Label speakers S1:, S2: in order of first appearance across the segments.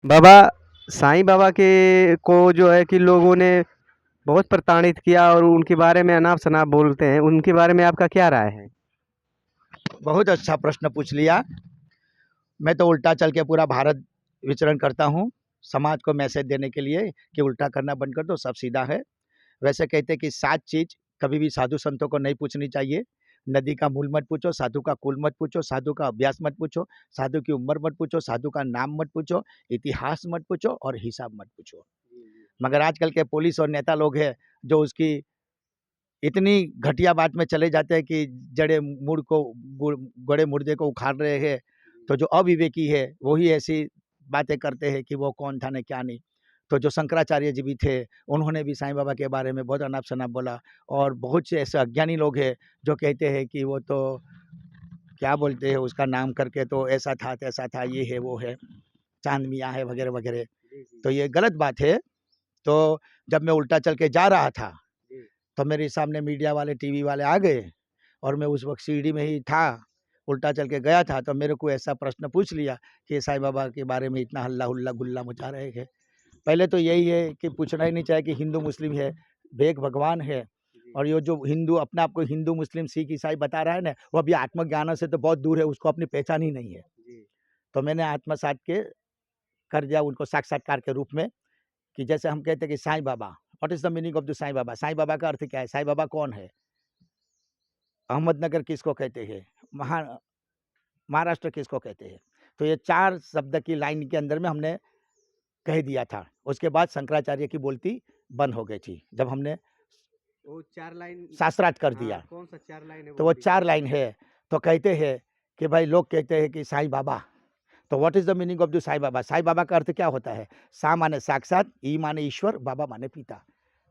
S1: बाबा साईं बाबा के को जो है कि लोगों ने बहुत प्रताड़ित किया और उनके बारे में अनाप-शनाप बोलते हैं। उनके बारे में आपका क्या राय है?
S2: बहुत अच्छा प्रश्न पूछ लिया। मैं तो उल्टा चल के पूरा भारत विचरण करता हूँ, समाज को मैसेज देने के लिए कि उल्टा करना बंद कर दो, सब सीधा है। वैसे कहते हैं कि 7 चीज़ कभी भी साधु संतों को नहीं पूछनी चाहिए। नदी का मूल मत पूछो, साधु का कुल मत पूछो, साधु का अभ्यास मत पूछो, साधु की उम्र मत पूछो, साधु का नाम मत पूछो, इतिहास मत पूछो और हिसाब मत पूछो। मगर आजकल के पुलिस और नेता लोग हैं जो उसकी इतनी घटिया बात में चले जाते हैं कि जड़े मूड को गड़े मुर्दे को उखाड़ रहे हैं। तो जो अविवेकी है वही ऐसी बातें करते हैं कि वो कौन था न क्या नहीं। तो जो शंकराचार्य जी भी थे, उन्होंने भी साईं बाबा के बारे में बहुत अनाप-शनाप बोला। और बहुत से ऐसे अज्ञानी लोग हैं जो कहते हैं कि वो तो क्या बोलते हैं उसका नाम करके, तो ऐसा था, तैसा था, ये है, वो है, चाँद मियाँ है वगैरह, वगैरह। तो ये गलत बात है। तो जब मैं उल्टा चल के जा रहा था, तो मेरे सामने मीडिया वाले, टीवी वाले आ गए और मैं उस वक़्त सीढ़ी में ही था, उल्टा चल के गया था। तो मेरे को ऐसा प्रश्न पूछ लिया कि साईं बाबा के बारे में इतना हल्ला-हुल्ला गुल्ला मचा रहे हैं। पहले तो यही है कि पूछना ही नहीं चाहिए कि हिंदू मुस्लिम है, एक भगवान है। और ये जो हिंदू अपने आप को हिंदू, मुस्लिम, सिख, ईसाई बता रहा है ना, वो अभी आत्मज्ञान से तो बहुत दूर है, उसको अपनी पहचान ही नहीं है। तो मैंने आत्मसात के कर दिया उनको साक्षात्कार के रूप में कि जैसे हम कहते हैं कि Sai Baba, what is the meaning of the Sai Baba? Sai Baba का अर्थ क्या है? साईं बाबा कौन है? अहमदनगर किसको कहते हैं? महाराष्ट्र किसको कहते हैं? तो ये 4 शब्द की लाइन के अंदर में हमने कह दिया था। उसके बाद शंकराचार्य की बोलती बंद हो गई थी। जब हमने
S1: वो 4 लाइन
S2: शास्त्रार्थ कर दिया।
S1: कौन-सा 4 लाइन है
S2: तो
S1: वो
S2: वो
S1: भी
S2: 4
S1: बताइए?
S2: लाइन है। तो कहते हैं कि भाई, लोग कहते हैं कि साईं बाबा, तो what is the meaning of the Sai Baba? Sai Baba का अर्थ क्या होता है? सा माने साक्षात, ई माने ईश्वर, बाबा माने पिता।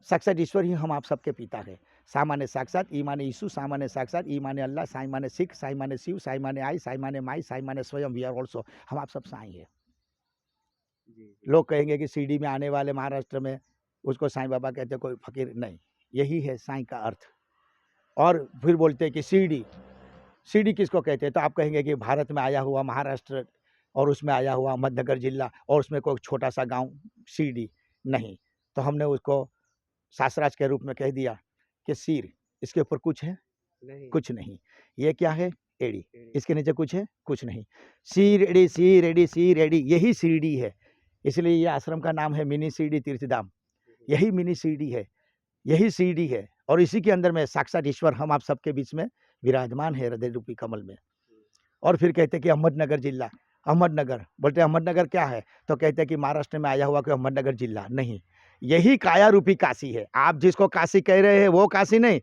S2: साक्षात ईश्वर ही हम आप सबके पिता हैं। सा माने साक्षात, ई माने यीशु, सा माने साक्षात, ई माने अल्लाह, साईं माने सिख, साईं माने शिव, साईं माने आई, साईं माने माई, साईं माने स्वयं, वी आर ऑल्सो, हम आप सब साईं हैं। लोग कहेंगे कि सीडी में आने वाले महाराष्ट्र में उसको साईं बाबा कहते हैं, कोई फ़कीर नहीं। यही है साईं का अर्थ। और फिर बोलते हैं कि सीडी, सीडी किसको कहते हैं? तो आप कहेंगे कि भारत में आया हुआ महाराष्ट्र और उसमें आया हुआ अहमदनगर जिला और उसमें कोई छोटा-सा गाँव सीडी, नहीं। तो हमने उसको शास्त्रार्थ के रूप में कह दिया कि सिर, इसके ऊपर कुछ है?
S1: नहीं।
S2: कुछ नहीं। ये क्या है? एड़ी। इसके नीचे कुछ है? कुछ नहीं। सिर एड़ी, सिर एड़ी, सिर एड़ी, यही शिरडी है। इसलिए ये आश्रम का नाम है मिनी शिरडी तीर्थधाम। यही मिनी शिरडी है, यही शिरडी है। और इसी के अंदर में साक्षात ईश्वर हम आप सबके बीच में विराजमान है हृदय रूपी कमल में। और फिर कहते हैं कि अहमदनगर जिला, अहमदनगर, बोलते हैं अहमदनगर क्या है? तो कहते हैं कि महाराष्ट्र में आया हुआ कोई अहमदनगर जिला नहीं। यही काया रूपी काशी है। आप जिसको काशी कह रहे हैं वो काशी नहीं।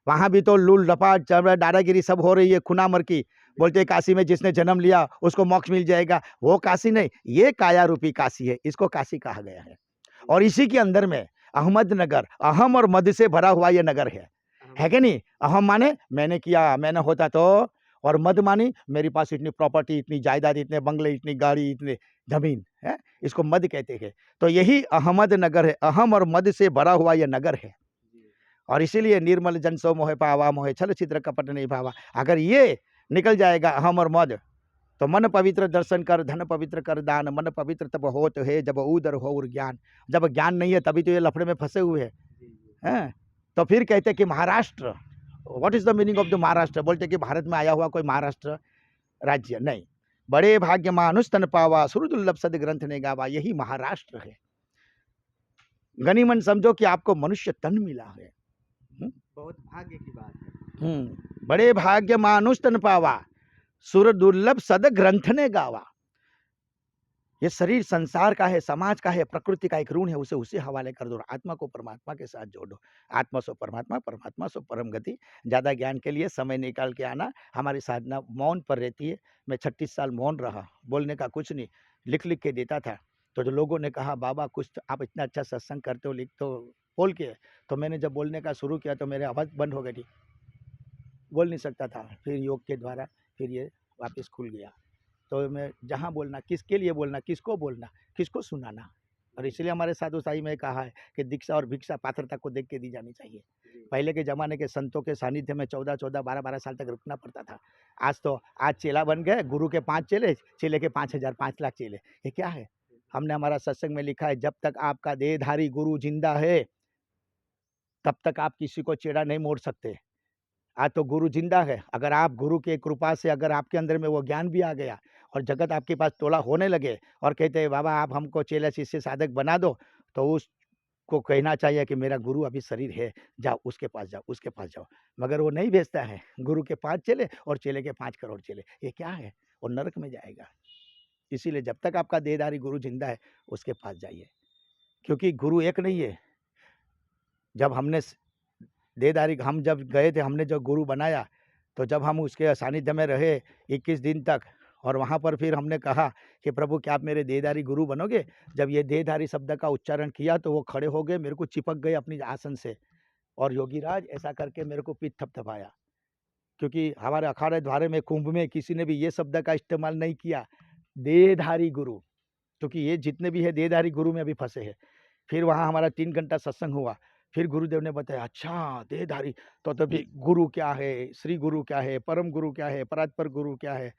S2: वहाँ भी तो लूल लपाट दादागिरी सब हो रही है, खुनामर की। बोलते हैं काशी में जिसने जन्म लिया उसको मोक्ष मिल जाएगा, वो काशी नहीं। ये काया रूपी काशी है, इसको काशी कहा गया है। और इसी के अंदर में अहमदनगर, अहम और मद से भरा हुआ ये नगर है कि नहीं? अहम माने मैंने किया, मैंने होता तो, और मद मानी मेरे पास इतनी प्रॉपर्टी, इतनी जायदाद, इतने बंगले, इतनी गाड़ी, इतने ज़मीन है, इसको मद कहते हैं। तो यही अहमदनगर है, अहम और मद से भरा हुआ ये नगर है। और इसीलिए निर्मल जन सो मोहे पावा, मोहे छल छिद्र कपट नहीं भावा। अगर ये निकल जाएगा अहम और मद, तो मन पवित्र दर्शन कर, धन पवित्र कर दान, मन पवित्र तब होत है जब उदर हो और ज्ञान। जब ज्ञान नहीं है तभी तो ये लफड़े में फंसे हुए हैं। तो फिर कहते हैं कि Maharashtra, what is the meaning of the Maharashtra? बोलते कि भारत में आया हुआ कोई महाराष्ट्र राज्य नहीं। बड़े भाग्य मानुष तन पावा, सुर दुर्लभ सद ग्रंथ ने गावा, यही महाराष्ट्र है। गनीमन समझो कि आपको मनुष्य तन मिला है।
S1: बहुत भाग्य की बात है।
S2: बड़े भाग्य मानुष तन पावा, सुर दुर्लभ सद ग्रंथ ने गावा। ये शरीर संसार का है, समाज का है, प्रकृति का एक ऋण है, उसे उसी हवाले कर दो। आत्मा को परमात्मा के साथ जोड़ो। आत्मा सो परमात्मा, परमात्मा सो परम गति। ज़्यादा ज्ञान के लिए समय निकाल के आना। हमारी साधना मौन पर रहती है। मैं 36 साल मौन रहा, बोलने का कुछ नहीं, लिख लिख के देता था। तो जो लोगों ने कहा बाबा कुछ तो आप इतना अच्छा सत्संग करते हो, लिख तो बोल के, तो मैंने जब बोलने का शुरू किया तो मेरी आवाज़ बंद हो गई थी, बोल नहीं सकता था। फिर योग के द्वारा फिर ये वापस खुल गया। तो मैं जहाँ बोलना, किसके लिए बोलना, किसको बोलना, किसको सुनाना। और इसलिए हमारे साधु साई में कहा है कि दीक्षा और भिक्षा पात्रता को देख के दी जानी चाहिए। पहले के ज़माने के संतों के सानिध्य में 14-14, 12-12 साल तक रुकना पड़ता था। आज तो आज चेला बन गए, गुरु के 5 चेले, चेले के 5,000, 5 लाख चेले। ये क्या है? हमने हमारा सत्संग में लिखा है, जब तक आपका देहधारी गुरु जिंदा है तब तक आप किसी को चेड़ा नहीं मोड़ सकते। आज तो गुरु जिंदा है, अगर आप गुरु की कृपा से अगर आपके अंदर में वो ज्ञान भी आ गया और जगत आपके पास तोला होने लगे और कहते हैं बाबा आप हमको चेला शिष्य साधक बना दो, तो उसको कहना चाहिए कि मेरा गुरु अभी शरीर है, जाओ उसके पास जाओ, उसके पास जाओ। मगर वो नहीं भेजता है, गुरु के 5 चेले और चेले के 5 करोड़ चेले, ये क्या है? वो नरक में जाएगा। इसीलिए जब तक आपका देहधारी गुरु जिंदा है उसके पास जाइए, क्योंकि गुरु एक नहीं है। जब हमने देहधारी हम जब गए थे, हमने जो गुरु बनाया, तो जब हम उसके सानिध्य में रहे 21 दिन तक और वहाँ पर फिर हमने कहा कि प्रभु क्या आप मेरे देहधारी गुरु बनोगे? जब ये देहधारी शब्द का उच्चारण किया तो वो खड़े हो गए, मेरे को चिपक गए अपनी आसन से और योगीराज ऐसा करके मेरे को पीठ थपथपाया, क्योंकि हमारे अखाड़े द्वारे में कुंभ में किसी ने भी ये शब्द का इस्तेमाल नहीं किया, देहधारी गुरु, क्योंकि ये जितने भी है देहधारी गुरु में अभी फंसे हैं। फिर वहाँ हमारा 3 घंटा सत्संग हुआ, फिर गुरुदेव ने बताया अच्छा देहधारी, तो तभी गुरु क्या है, श्री गुरु क्या है, परम गुरु क्या है, परात्पर गुरु क्या है,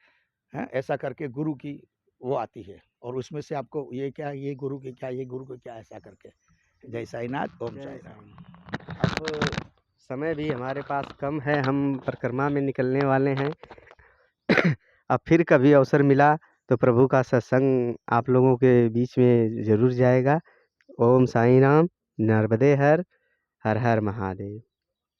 S2: हैं? ऐसा करके गुरु की वो आती है और उसमें से आपको ये क्या, ये गुरु के क्या, ये गुरु को क्या, ऐसा करके। जय साईनाथ, ओम
S1: जय
S2: साई राम।
S1: साईं। अब समय भी हमारे पास कम है, हम परिक्रमा में निकलने वाले हैं। अब फिर कभी अवसर मिला तो प्रभु का सत्संग आप लोगों के बीच में ज़रूर जाएगा। ओम साईं राम, नर्मदे हर, हर हर महादेव।